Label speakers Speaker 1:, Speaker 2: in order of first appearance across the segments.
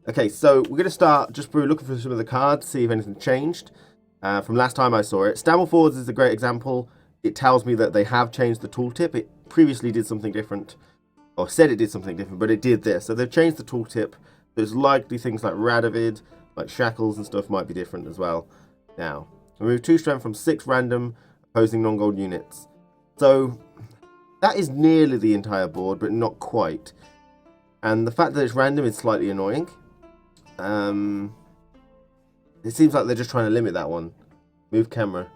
Speaker 1: Okay, so we're going to start just through looking for some of the cards, see if anything changed from last time I saw it. Stammelfords is a great example. It tells me that they have changed the tooltip. It previously did something different, or said it did something different, but it did this. So they've changed the tooltip. There's likely things like Radovid, like Shackles and stuff might be different as well. Now, remove 2 strength from 6 random opposing non-gold units. So that is nearly the entire board, but not quite. And the fact that it's random is slightly annoying. It seems like they're just trying to limit that one. Move camera.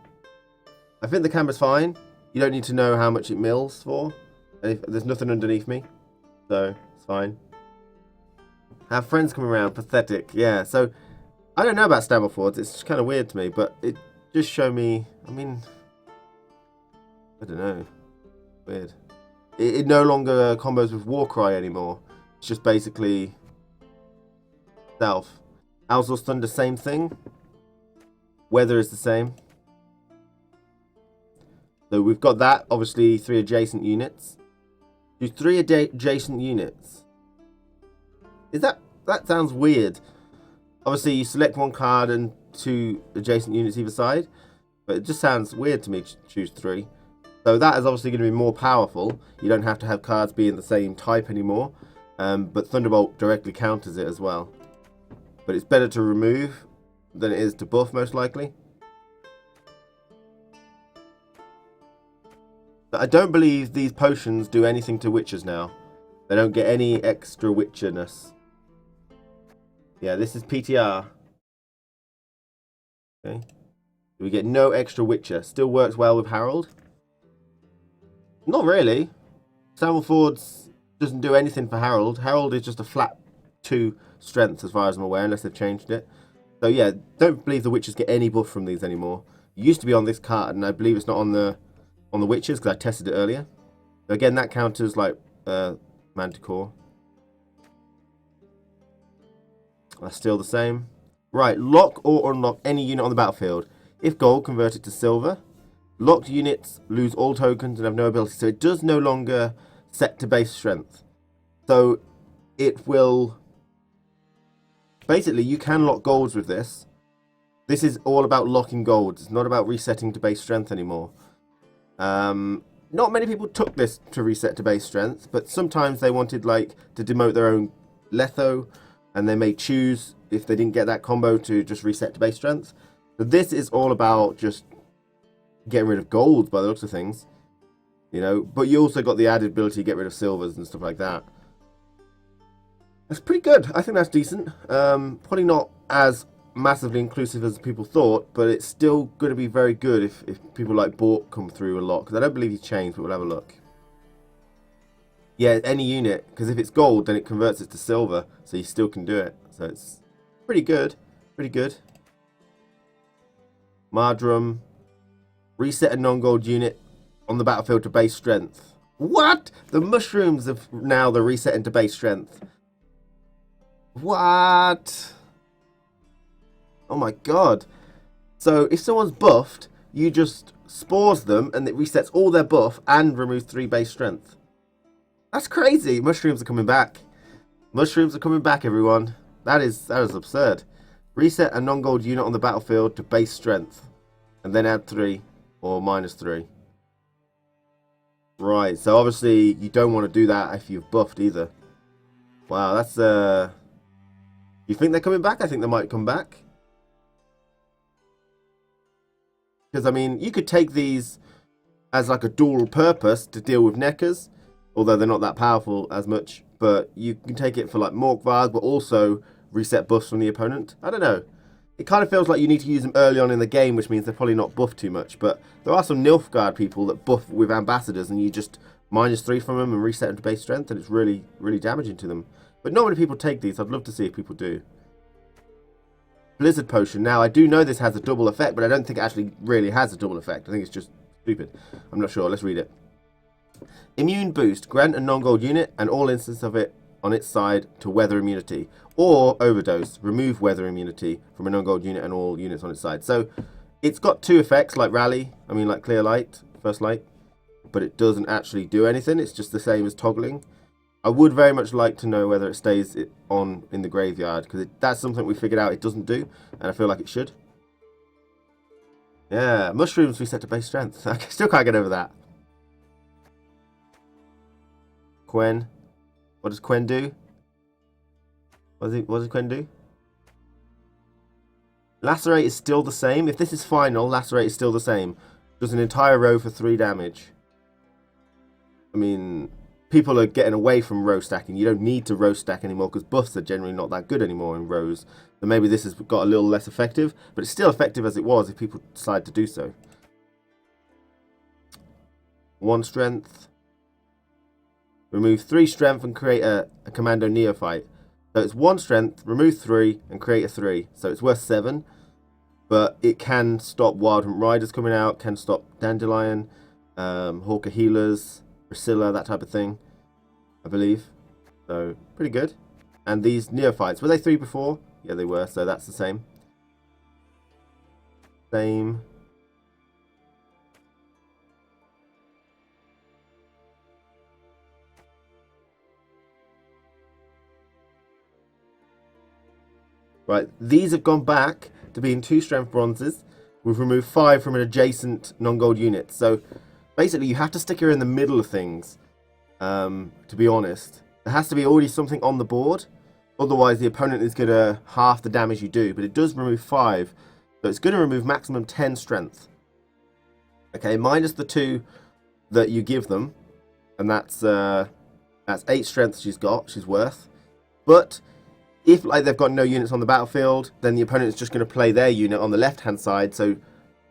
Speaker 1: I think the camera's fine. You don't need to know how much it mills for. There's nothing underneath me, so it's fine. Have friends come around. Pathetic. Yeah, so I don't know about Stammelfords. It's kind of weird to me, but it just showed me. I mean, I don't know. Weird. It no longer combos with Warcry anymore. It's just basically Stealth. Owl's Thunder, same thing. Weather is the same. So we've got that. Obviously, 3 adjacent units. Do 3 adjacent units. Is that sounds weird? Obviously, you select 1 card and 2 adjacent units either side, but it just sounds weird to me to choose 3. So that is obviously going to be more powerful. You don't have to have cards be in the same type anymore, but Thunderbolt directly counters it as well. But it's better to remove than it is to buff, most likely. But I don't believe these potions do anything to witchers now. They don't get any extra witcherness. Yeah, this is PTR. Okay. We get no extra witcher. Still works well with Harold. Not really. Stammelfords doesn't do anything for Harold. Harold is just a flat 2 strength as far as I'm aware, unless they've changed it. So yeah, don't believe the witches get any buff from these anymore. It used to be on this card, and I believe it's not on the witches because I tested it earlier. So again, that counters like Manticore. That's still the same. Right, lock or unlock any unit on the battlefield. If gold, convert it to silver. Locked units lose all tokens and have no ability, so it does no longer set to base strength. So it will... Basically, you can lock golds with this. This is all about locking golds. It's not about resetting to base strength anymore. Not many people took this to reset to base strength, but sometimes they wanted like to demote their own Letho, and they may choose, if they didn't get that combo, to just reset to base strength. So this is all about just getting rid of golds by the looks of things, you know. But you also got the added ability to get rid of silvers and stuff like that. That's pretty good. I think that's decent. Probably not as massively inclusive as people thought, but it's still going to be very good if people like Bork come through a lot, because I don't believe he's changed, but we'll have a look. Yeah, any unit, because if it's gold, then it converts it to silver, so you still can do it. So it's pretty good. Pretty good. Mardrum. Reset a non-gold unit on the battlefield to base strength. What? The mushrooms have now the reset into base strength. What? Oh my god. So if someone's buffed, you just spores them and it resets all their buff and removes 3 base strength. That's crazy. Mushrooms are coming back. Mushrooms are coming back, everyone. That is absurd. Reset a non-gold unit on the battlefield to base strength. And then add 3 or minus 3. Right, so obviously you don't want to do that if you've buffed either. Wow, that's You think they're coming back? I think they might come back. Because, I mean, you could take these as like a dual purpose to deal with Neckers, although they're not that powerful as much. But you can take it for like Morkvars, but also reset buffs from the opponent. I don't know. It kind of feels like you need to use them early on in the game, which means they're probably not buffed too much. But there are some Nilfgaard people that buff with ambassadors, and you just minus 3 from them and reset them to base strength, and it's really, really damaging to them. But not many people take these. I'd love to see if people do. Blizzard Potion. Now, I do know this has a double effect, but I don't think it actually really has a double effect. I think it's just stupid. I'm not sure. Let's read it. Immune Boost. Grant a non-gold unit and all instances of it on its side to weather immunity. Or Overdose. Remove weather immunity from a non-gold unit and all units on its side. So, it's got 2 effects like Rally. I mean, like Clear Light, First Light. But it doesn't actually do anything. It's just the same as toggling. I would very much like to know whether it stays on in the graveyard, because that's something we figured out it doesn't do, and I feel like it should. Yeah, mushrooms reset to base strength. I still can't get over that. Quen. What does Quen do? What does Quen do? Lacerate is still the same. If this is final, Lacerate is still the same. Does an entire row for 3 damage. I mean, people are getting away from row stacking. You don't need to row stack anymore because buffs are generally not that good anymore in rows. So maybe this has got a little less effective, but it's still effective as it was if people decide to do so. 1 strength. Remove 3 strength and create a Commando Neophyte. So it's 1 strength, remove 3, and create a 3. So it's worth 7. But it can stop Wild Hunt Riders coming out, can stop Dandelion, Hawker Healers, Priscilla, that type of thing, I believe. So, pretty good. And these Neophytes, were they 3 before? Yeah, they were, so that's the same. Same. Right, these have gone back to being 2 strength bronzes. We've removed 5 from an adjacent non-gold unit. So basically you have to stick her in the middle of things, to be honest. There has to be already something on the board. Otherwise the opponent is going to half the damage you do. But it does remove 5. So it's going to remove maximum 10 strength. Okay, minus the 2 that you give them. And that's 8 strength she's worth. But if like they've got no units on the battlefield, then the opponent is just going to play their unit on the left-hand side, so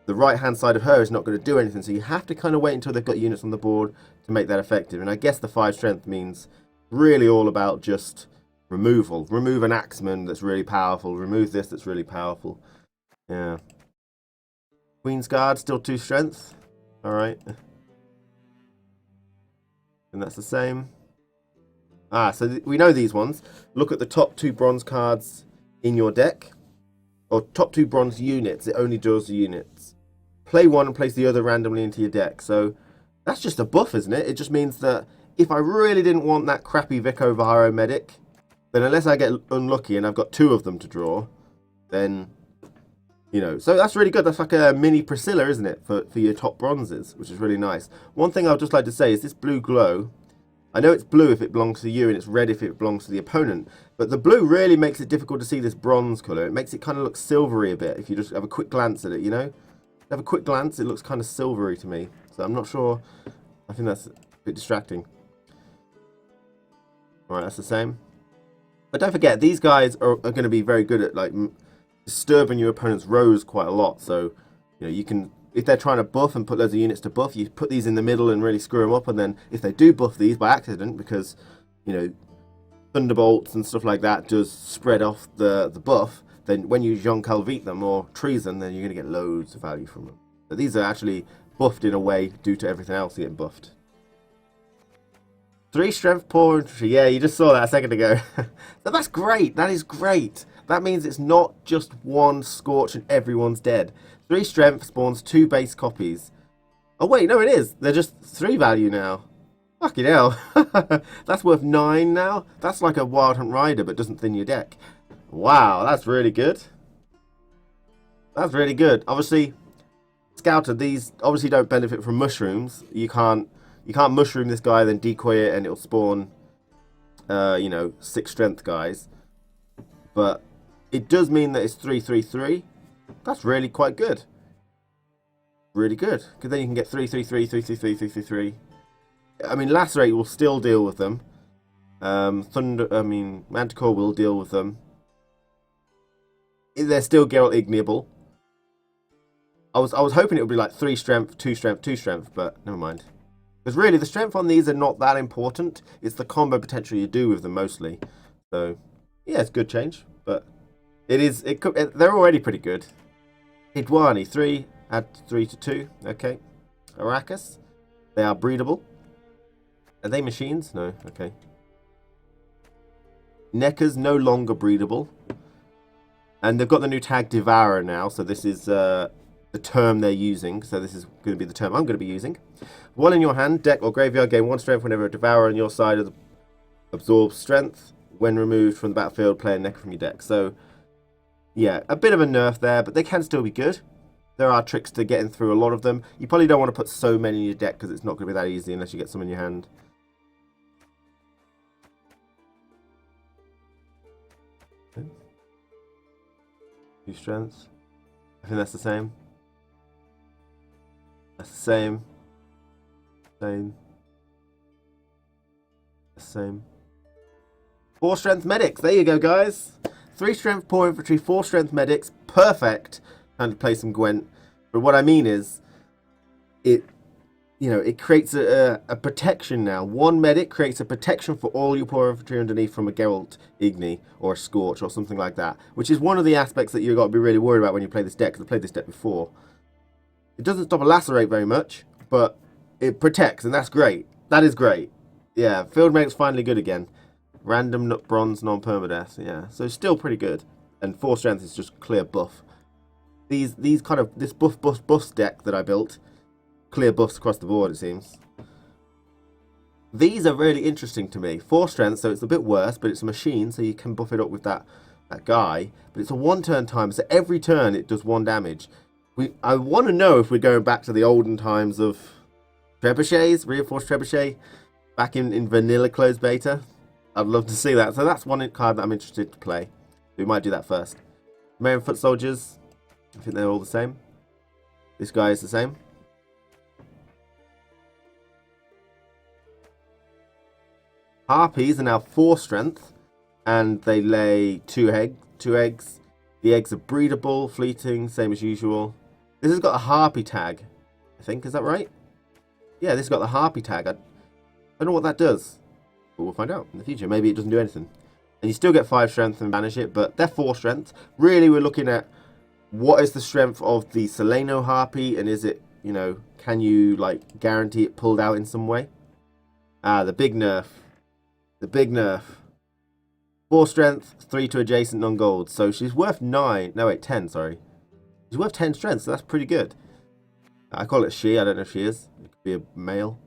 Speaker 1: the right-hand side of her is not going to do anything. So you have to kind of wait until they've got units on the board to make that effective. And I guess the 5 strength means really all about just removal. Remove an axeman that's really powerful. Remove this that's really powerful. Yeah. Queen's Guard, still 2 strength. Alright. And that's the same. So we know these ones. Look at the top 2 bronze cards in your deck. Or top 2 bronze units. It only draws the units. Play one and place the other randomly into your deck. So that's just a buff, isn't it? It just means that if I really didn't want that crappy Vico Varo medic, then unless I get unlucky and I've got 2 of them to draw, then, you know. So that's really good. That's like a mini Priscilla, isn't it? For your top bronzes, which is really nice. One thing I would just like to say is this blue glow. I know it's blue if it belongs to you and it's red if it belongs to the opponent, but the blue really makes it difficult to see this bronze colour. It makes it kind of look silvery a bit if you just have a quick glance at it, you know? Have a quick glance, it looks kind of silvery to me. So I'm not sure. I think that's a bit distracting. Alright, that's the same. But don't forget, these guys are going to be very good at like disturbing your opponent's rows quite a lot. So, you know, you can, if they're trying to buff and put loads of units to buff, you put these in the middle and really screw them up. And then if they do buff these by accident, because, you know, thunderbolts and stuff like that does spread off the buff, then when you Jean Calvite them or treason, then you're going to get loads of value from them. So these are actually buffed in a way due to everything else getting buffed. 3 strength, poor infantry. Yeah, you just saw that a second ago. So that's great. That is great. That means it's not just 1 scorch and everyone's dead. 3 strength spawns 2 base copies. Oh wait, no it is. They're just 3 value now. Fucking hell. That's worth 9 now. That's like a Wild Hunt Rider but doesn't thin your deck. Wow, that's really good. That's really good. Obviously, Scouter, these obviously don't benefit from mushrooms. You can't mushroom this guy, then decoy it, and it'll spawn, you know, 6 strength guys. But it does mean that it's 3/3/3. That's really quite good. Really good. Because then you can get 3/3/3, 3/3/3, 3/3/3. I mean, Lacerate will still deal with them. Manticore will deal with them. They're still Geralt Ignoble. I was hoping it would be like 3 strength, 2 strength, 2 strength, but never mind. Because really, the strength on these are not that important. It's the combo potential you do with them mostly. So, yeah, it's good change. But they're already pretty good. Hidwani, 3, add 3 to 2. Okay. Arrakis, they are breedable. Are they machines? No, okay. Nekka's no longer breedable. And they've got the new tag Devourer now, so this is the term they're using. So this is going to be the term I'm going to be using. While in your hand, deck or graveyard, gain 1 strength whenever a Devourer on your side of the Absorbs strength. When removed from the battlefield, play a neck from your deck. So, yeah, a bit of a nerf there, but they can still be good. There are tricks to getting through a lot of them. You probably don't want to put so many in your deck because it's not going to be that easy unless you get some in your hand. Okay. 2 strengths. I think that's the same. That's the same. Same. Same. 4 strength medics. There you go, guys. 3 strength poor infantry, 4 strength medics. Perfect. Time to play some Gwent. But what I mean is, it creates a protection now. 1 medic creates a protection for all your poor infantry underneath from a Geralt Igni or a Scorch or something like that. Which is one of the aspects that you've got to be really worried about when you play this deck, because I played this deck before. It doesn't stop a lacerate very much, but it protects, and that's great. That is great. Yeah, field medic's finally good again. Random bronze non-permadeath, yeah. So still pretty good. And 4 strength is just clear buff. This buff deck that I built, clear buffs across the board, it seems. These are really interesting to me. 4 strength, so it's a bit worse, but it's a machine, so you can buff it up with that guy. But it's a 1-turn timer, so every turn it does 1 damage. I want to know if we're going back to the olden times of trebuchets, reinforced trebuchet, back in vanilla closed beta. I'd love to see that. So that's one card that I'm interested to play. We might do that first. Marion Foot Soldiers. I think they're all the same. This guy is the same. Harpies are now 4 strength. And they lay 2 eggs. The eggs are breedable, fleeting, same as usual. This has got a harpy tag, I think. Is that right? Yeah, this has got the harpy tag. I don't know what that does. But we'll find out in the future. Maybe it doesn't do anything. And you still get 5 strength and banish it, but they're 4 strength. Really, we're looking at what is the strength of the Seleno Harpy, and is it, can you, like, guarantee it pulled out in some way? Ah, the big nerf. The big nerf. 4 strength, 3 to adjacent non-gold. So she's worth 9. No, wait, 10, sorry. She's worth 10 strength, so that's pretty good. I call it she. I don't know if she is. It could be a male.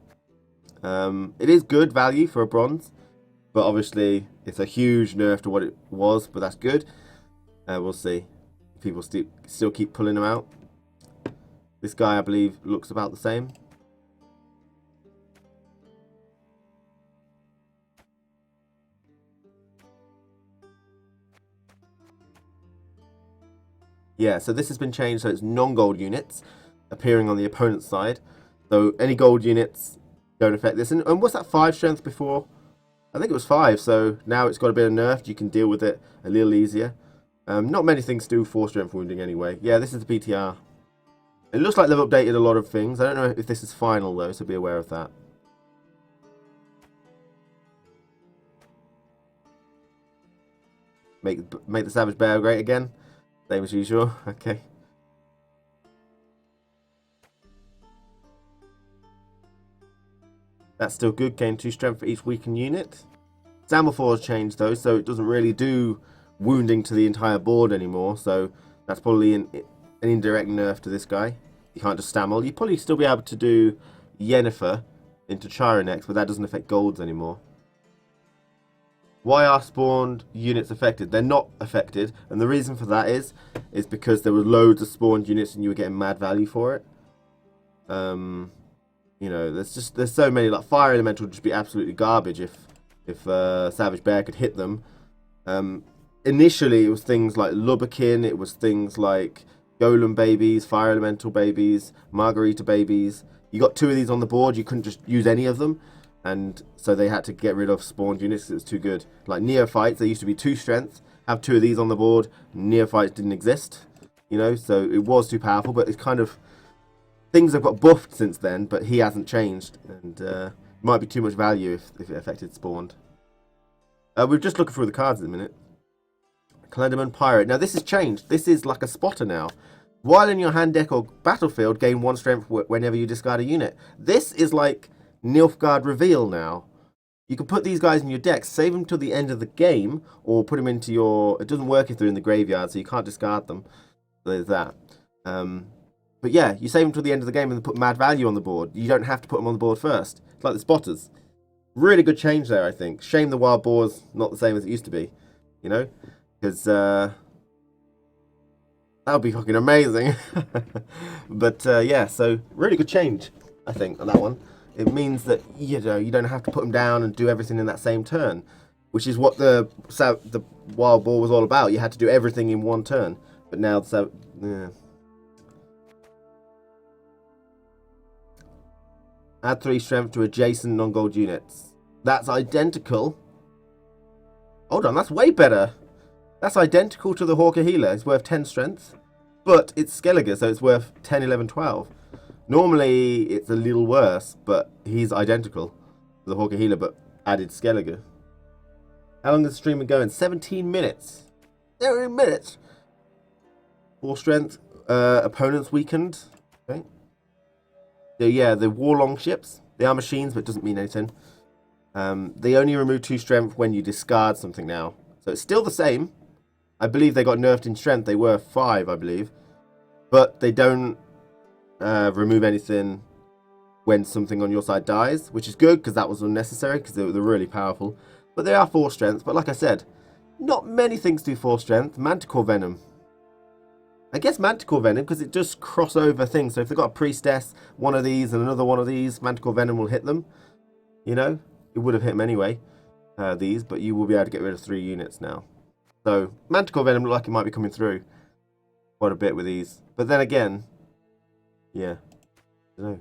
Speaker 1: It is good value for a bronze, but obviously it's a huge nerf to what it was, but that's good. We'll see if people still keep pulling them out. This guy, I believe, looks about the same. Yeah, so this has been changed, so it's non-gold units appearing on the opponent's side. So any gold units don't affect this. And what's that 5 strength before? I think it was 5, so now it's got a bit of nerfed. You can deal with it a little easier. Not many things do 4 strength wounding anyway. Yeah, this is the PTR. It looks like they've updated a lot of things. I don't know if this is final though, so be aware of that. Make the Savage Bear great again. Same as usual. Okay. That's still good. Gain 2 strength for each weakened unit. Zamulthor has changed though, so it doesn't really do wounding to the entire board anymore. So that's probably an indirect nerf to this guy. You can't just Stamel. You'd probably still be able to do Yennefer into Chironex, but that doesn't affect golds anymore. Why are spawned units affected? They're not affected, and the reason for that is because there were loads of spawned units and you were getting mad value for it. There's so many. Like Fire Elemental would just be absolutely garbage if Savage Bear could hit them. Initially, it was things like Lubberkin. It was things like Golem babies, Fire Elemental babies, Margarita babies. You got 2 of these on the board. You couldn't just use any of them. And so they had to get rid of spawned units because it was too good. Like Neophytes, there used to be 2 strength. Have 2 of these on the board. Neophytes didn't exist, so it was too powerful. But it's kind of, things have got buffed since then, but he hasn't changed, and it might be too much value if it affected spawned. We're just looking through the cards at the minute. Calendarman Pirate. Now this has changed. This is like a spotter now. While in your hand, deck, or battlefield, gain 1 strength whenever you discard a unit. This is like Nilfgaard Reveal now. You can put these guys in your deck, save them till the end of the game, or put them into your... It doesn't work if they're in the graveyard, so you can't discard them. So there's that. But yeah, you save them till the end of the game and then put mad value on the board. You don't have to put them on the board first. It's like the spotters. Really good change there, I think. Shame the wild boar's not the same as it used to be, you know? Because that would be fucking amazing. But yeah, so really good change, I think, on that one. It means that, you know, you don't have to put them down and do everything in that same turn, which is what the wild boar was all about. You had to do everything in one turn. But now, yeah. Add 3 strength to adjacent non-gold units. That's identical. Hold on, that's way better. That's identical to the Hawker Healer. It's worth 10 strength. But it's Skellige, so it's worth 10, 11, 12. Normally, it's a little worse, but he's identical to the Hawker Healer, but added Skellige. How long is the stream been going? 17 minutes. 17 minutes. 4 strength. Opponents weakened. Okay. Yeah, the war longships. They are machines, but it doesn't mean anything. They only remove 2 strength when you discard something now. So it's still the same. I believe they got nerfed in strength. They were 5, I believe. But they don't remove anything when something on your side dies, which is good because that was unnecessary because they're really powerful. But they are 4 strength. But like I said, not many things do 4 strength. Manticore Venom. I guess Manticore Venom because it just cross over things. So if they've got a Priestess, one of these and another one of these, Manticore Venom will hit them. You know, it would have hit them anyway, these, but you will be able to get rid of 3 units now. So Manticore Venom look like it might be coming through quite a bit with these. But then again, yeah, I don't know.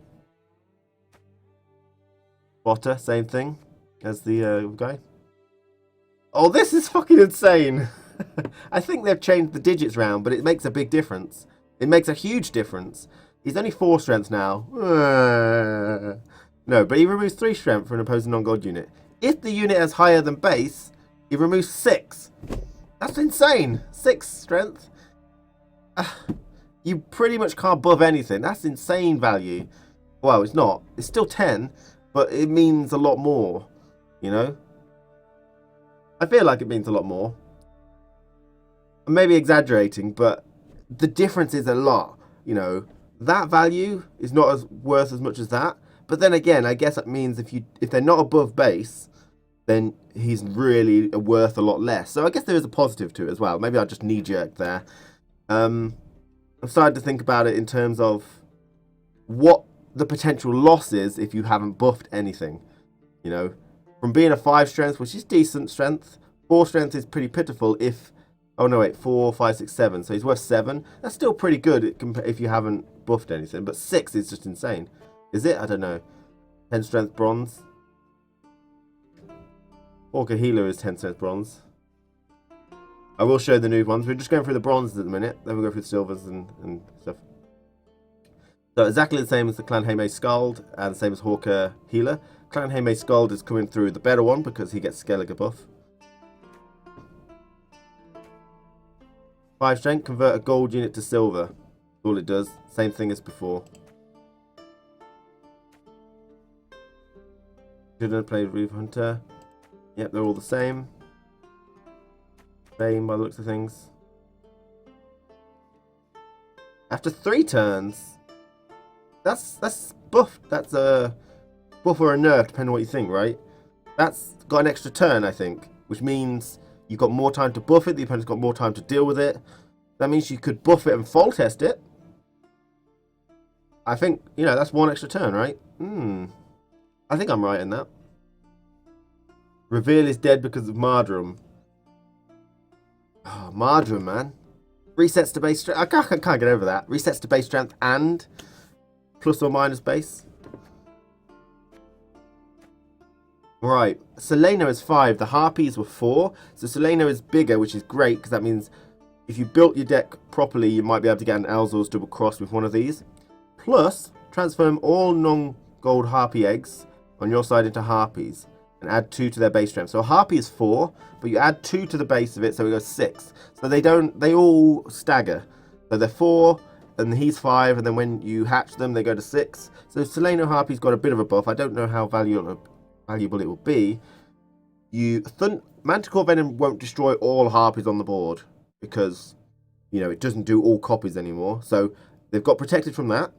Speaker 1: Spotter, same thing as the guy. Oh, this is fucking insane. I think they've changed the digits round, but it makes a big difference. It makes a huge difference. He's only 4 strength now. No, but he removes 3 strength for an opposing non-god unit. If the unit is higher than base, he removes 6. That's insane. 6 strength. You pretty much can't buff anything. That's insane value. Well, it's not. It's still 10, but it means a lot more, you know? I feel like it means a lot more. I'm maybe exaggerating, but the difference is a lot, you know? That value is not as worth as much as that. But then again, I guess that means if they're not above base, then he's really worth a lot less. So I guess there is a positive to it as well. Maybe I just knee-jerked there. I've started to think about it in terms of what the potential loss is if you haven't buffed anything. You know, from being a 5 strength, which is decent strength, 4 strength is pretty pitiful if... Oh no, wait, 4, 5, 6, 7. So he's worth 7. That's still pretty good if you haven't buffed anything. But 6 is just insane. Is it? I don't know. 10 strength bronze. Orca Healer is 10 strength bronze. I will show the new ones. We're just going through the bronzes at the minute. Then we'll go through the silvers and stuff. So exactly the same as the Clan Hayme Skald and the same as Hawker Healer. Clan Hayme Skald is coming through the better one because he gets Skellige buff. 5 strength, convert a gold unit to silver. That's all it does. Same thing as before. Should have played Reef Hunter. Yep, they're all the same. Same by the looks of things. After 3 turns, that's buffed. That's a buff or a nerf, depending on what you think, right? That's got an extra turn, I think, which means you've got more time to buff it. The opponent's got more time to deal with it. That means you could buff it and fall test it. I think, you know, that's 1 extra turn, right? I think I'm right in that. Reveal is dead because of Mardrum. Oh, Mardrum, man. Resets to base strength. I can't get over that. Resets to base strength and plus or minus base. Right. Seleno is 5. The Harpies were 4. So Seleno is bigger, which is great because that means if you built your deck properly, you might be able to get an Elzor's double cross with one of these. Plus, transform all non-gold Harpy eggs on your side into Harpies and add 2 to their base strength. So a Harpy is 4, but you add 2 to the base of it, so it goes 6. So they all stagger. So they're 4, and he's 5, and then when you hatch them, they go to 6. So Seleno Harpy's got a bit of a buff. I don't know how valuable it will be. Manticore Venom won't destroy all Harpies on the board because, you know, it doesn't do all copies anymore. So they've got protected from that.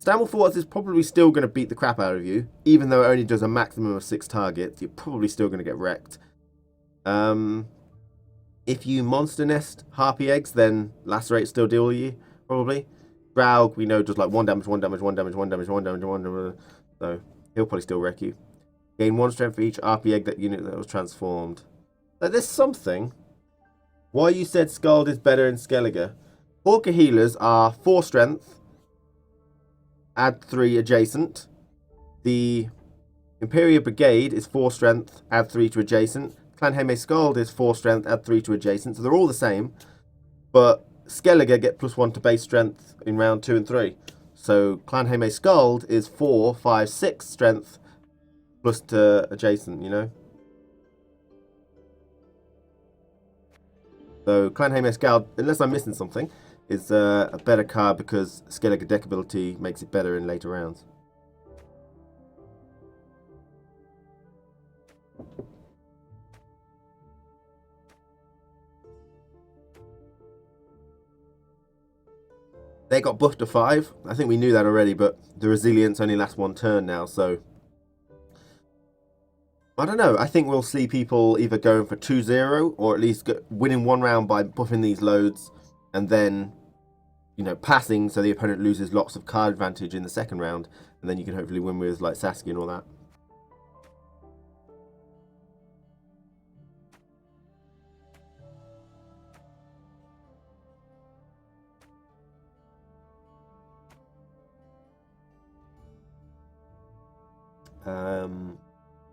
Speaker 1: Stamble Force is probably still going to beat the crap out of you, even though it only does a maximum of 6 targets. You're probably still going to get wrecked. If you Monster Nest Harpy Eggs, then Lacerate still deal with you, probably. Graug, we know, does like 1 damage, 1 damage, 1 damage, 1 damage, 1 damage, 1 damage. So he'll probably still wreck you. Gain 1 strength for each RP Egg that unit that was transformed. Like, there's something. Why you said Scald is better in Skellige. Orca Healers are 4 strength. Add 3 adjacent. The Imperial Brigade is 4 strength, add 3 to adjacent. Clan Heme Skald is 4 strength, add 3 to adjacent. So they're all the same. But Skellige get +1 to base strength in round 2 and 3. So Clan Heme Skald is 4, 5, 6 strength plus to adjacent, you know. So Clan Heme Skald, unless I'm missing something, is a better card because Skellige deck ability makes it better in later rounds. They got buffed to 5. I think we knew that already, but the resilience only lasts 1 turn now, so I don't know. I think we'll see people either going for 2-0 or at least winning 1 round by buffing these loads and then, you know, passing so the opponent loses lots of card advantage in the second round, and then you can hopefully win with like Saskia and all that.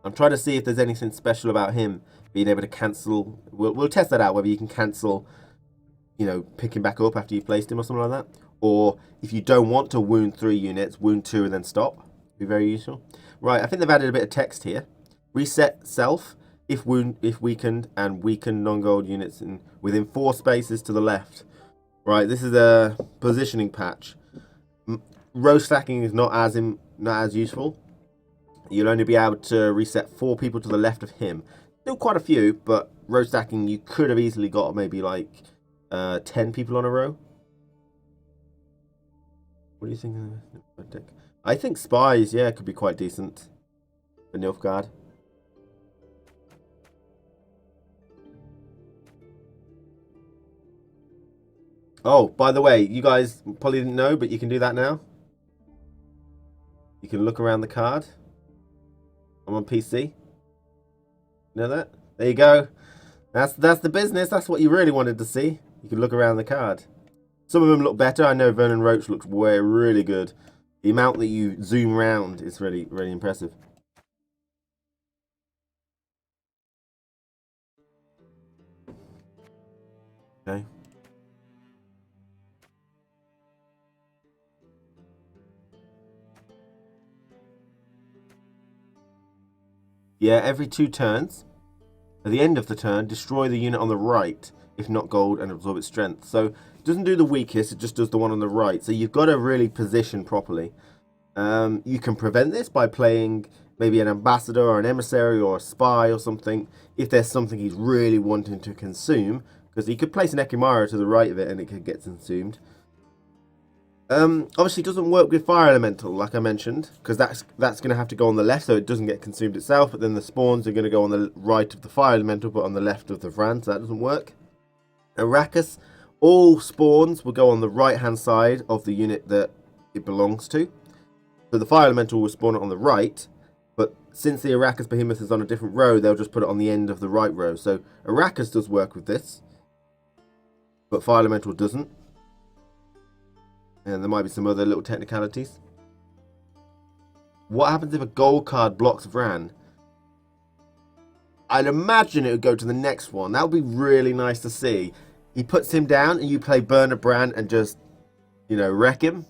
Speaker 1: I'm trying to see if there's anything special about him being able to cancel. We'll test that out, whether you can cancel, you know, pick him back up after you placed him or something like that. Or if you don't want to wound 3 units, wound 2 and then stop. Be very useful. Right, I think they've added a bit of text here. Reset self if weakened, and weaken non-gold units within 4 spaces to the left. Right, this is a positioning patch. Row stacking is not as useful. You'll only be able to reset 4 people to the left of him. Still quite a few, but row stacking, you could have easily got maybe like 10 people on a row. What do you think? I think spies, yeah, could be quite decent for Nilfgaard. Oh, by the way, you guys probably didn't know, but you can do that now. You can look around the card. I'm on PC. You know that? There you go. That's the business. That's what you really wanted to see. You can look around the card. Some of them look better. I know Vernon Roach looks really good. The amount that you zoom around is really, really impressive. Okay. Yeah, every 2 turns. At the end of the turn, destroy the unit on the right, if not gold, and absorb its strength. So it doesn't do the weakest, it just does the one on the right. So you've got to really position properly. You can prevent this by playing maybe an ambassador or an emissary or a spy or something, if there's something he's really wanting to consume, because he could place an Ekimara to the right of it and it could get consumed. Obviously it doesn't work with Fire Elemental, like I mentioned, because that's going to have to go on the left so it doesn't get consumed itself, but then the spawns are going to go on the right of the Fire Elemental, but on the left of the Vran, so that doesn't work. Arrakis, all spawns will go on the right-hand side of the unit that it belongs to. So the Fire Elemental will spawn it on the right, but since the Arrakis Behemoth is on a different row, they'll just put it on the end of the right row. So Arrakis does work with this, but Fire Elemental doesn't. And there might be some other little technicalities. What happens if a gold card blocks Vran? I'd imagine it would go to the next one. That would be really nice to see. He puts him down and you play Burner Brand and just, you know, wreck him.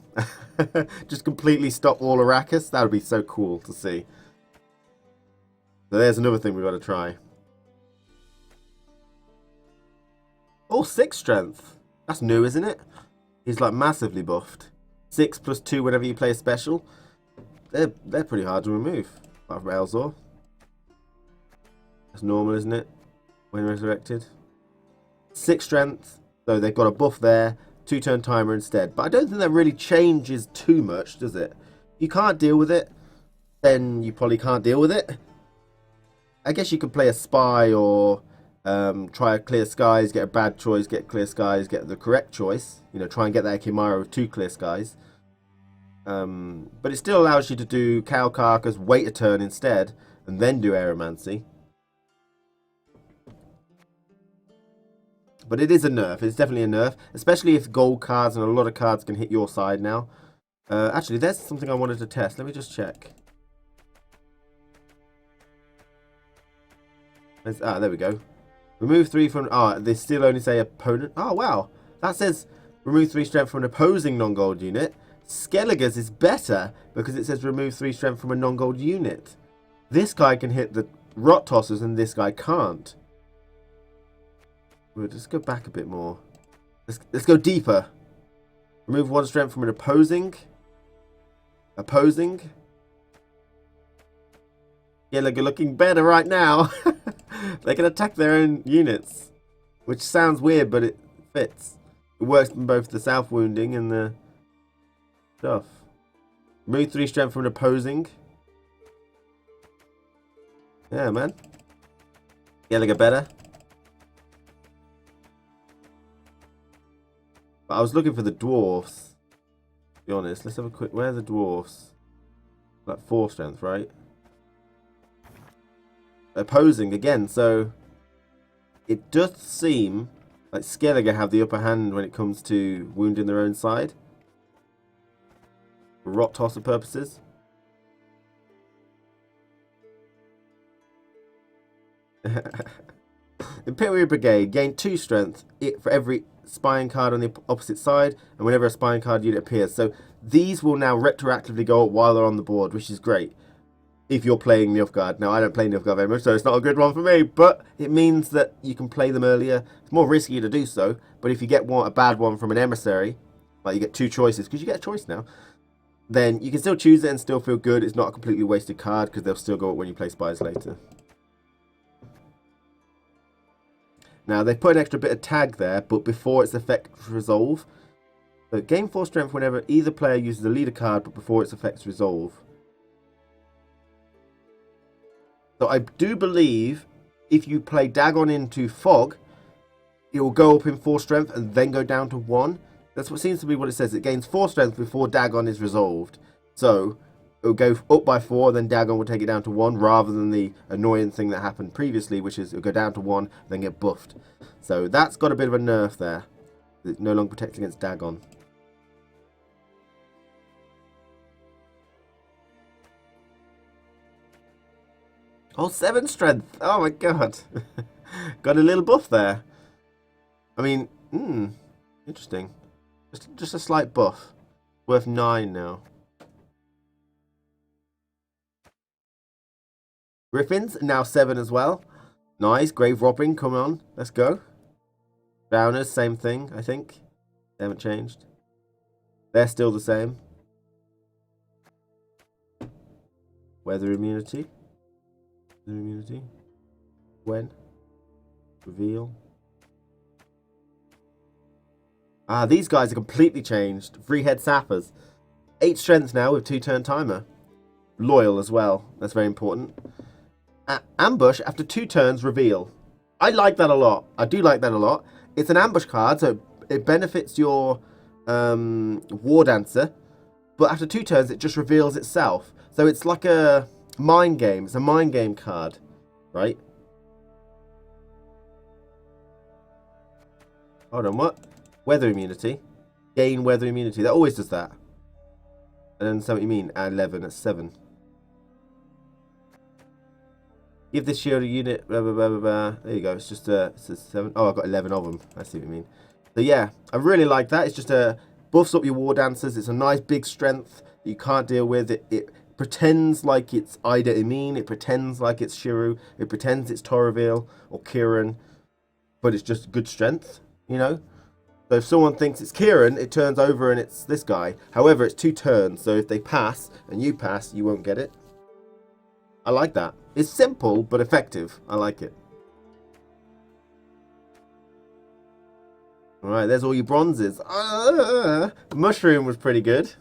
Speaker 1: Just completely stop all Arrakis. That would be so cool to see. So there's another thing we've got to try. Oh, 6 strength. That's new, isn't it? He's like massively buffed. 6 + 2 whenever you play a special. They're pretty hard to remove. Apart from Elzor. That's normal, isn't it? When resurrected. 6 strength. So they've got a buff there. 2-turn timer instead. But I don't think that really changes too much, does it? If you can't deal with it, then you probably can't deal with it. I guess you could play a spy or try a clear skies, get a bad choice, get clear skies, get the correct choice. You know, try and get that Ekimara with 2 clear skies. But it still allows you to do Cow Carcass, wait a turn instead, and then do Aeromancy. But it is a nerf. It's definitely a nerf, especially if gold cards and a lot of cards can hit your side now. Actually, there's something I wanted to test. Let me just check. There we go. Remove 3 from... they still only say opponent. Oh, wow. That says remove 3 strength from an opposing non-gold unit. Skelliger's is better because it says remove 3 strength from a non-gold unit. This guy can hit the Rot Tossers and this guy can't. We'll just go back a bit more. Let's go deeper. Remove 1 strength from an opposing. Opposing. Yeah, look, you're looking better right now. They can attack their own units. Which sounds weird, but it fits. It works in both the self-wounding and the stuff. Remove 3 strength from an opposing. Yeah, man. Yeah, look better. But I was looking for the dwarfs. To be honest, let's have a quick... Where are the dwarfs? Like 4 strength, right? Opposing again, so it does seem like Skellige have the upper hand when it comes to wounding their own side. For Rot Tosser purposes. Imperial Brigade, gain 2 strength for every spying card on the opposite side and whenever a spying card unit appears. So these will now retroactively go up while they're on the board, which is great. If you're playing Nilfgaard. Now, I don't play Nilfgaard very much, so it's not a good one for me, but it means that you can play them earlier. It's more risky to do so, but if you get a bad one from an emissary, like you get 2 choices, because you get a choice now, then you can still choose it and still feel good. It's not a completely wasted card, because they'll still go up when you play spies later. Now, they've put an extra bit of tag there, but before its effects resolve. So, gain 4 strength whenever either player uses a leader card, but before its effects resolve. So I do believe if you play Dagon into Fog, it will go up in 4 strength and then go down to 1. That's what seems to be what it says. It gains 4 strength before Dagon is resolved. So it will go up by 4, then Dagon will take it down to 1, rather than the annoying thing that happened previously, which is it will go down to 1, then get buffed. So that's got a bit of a nerf there. It no longer protects against Dagon. Oh, 7 strength. Oh my god. Got a little buff there. I mean, interesting. Just a slight buff. Worth 9 now. Griffins, now 7 as well. Nice. Grave robbing, come on. Let's go. Drowners, same thing, I think. They haven't changed. They're still the same. Weather immunity. Immunity. When? Reveal. These guys are completely changed. 3-head sappers. 8 strength now with 2-turn timer. Loyal as well. That's very important. Ambush after 2 turns reveal. I like that a lot. I do like that a lot. It's an ambush card, so it benefits your War Dancer. But after 2 turns, it just reveals itself. So it's like a mind game. It's a mind game card, right? Hold on, what? Weather immunity. Gain weather immunity. That always does that. And then something you mean. Add 11. That's 7. Give this shield a unit. Blah, blah, blah, blah, blah. There you go. It's just it's a 7. Oh, I've got 11 of them. I see what you mean. So yeah, I really like that. It's just buffs up your War Dancers. It's a nice big strength that you can't deal with. It pretends like it's Ida Emin. It pretends like it's Shiru. It pretends it's Toravil or Kieran. But it's just good strength, you know? So if someone thinks it's Kieran, it turns over and it's this guy. However, it's 2 turns. So if they pass and you pass, you won't get it. I like that. It's simple, but effective. I like it. Alright, there's all your bronzes. Mushroom was pretty good.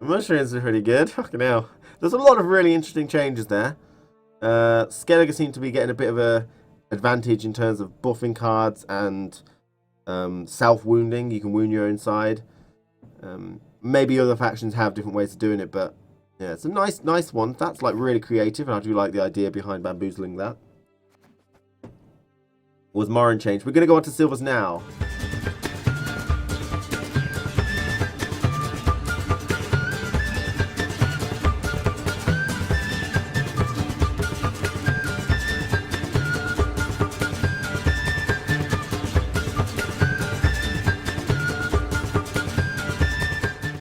Speaker 1: Mushrooms are pretty good. Fucking hell. There's a lot of really interesting changes there. Skellige seemed to be getting a bit of a advantage in terms of buffing cards and self-wounding. You can wound your own side. Maybe other factions have different ways of doing it, but yeah, it's a nice one. That's like really creative, and I do like the idea behind bamboozling that. Was Morin changed? We're going to go on to silvers now.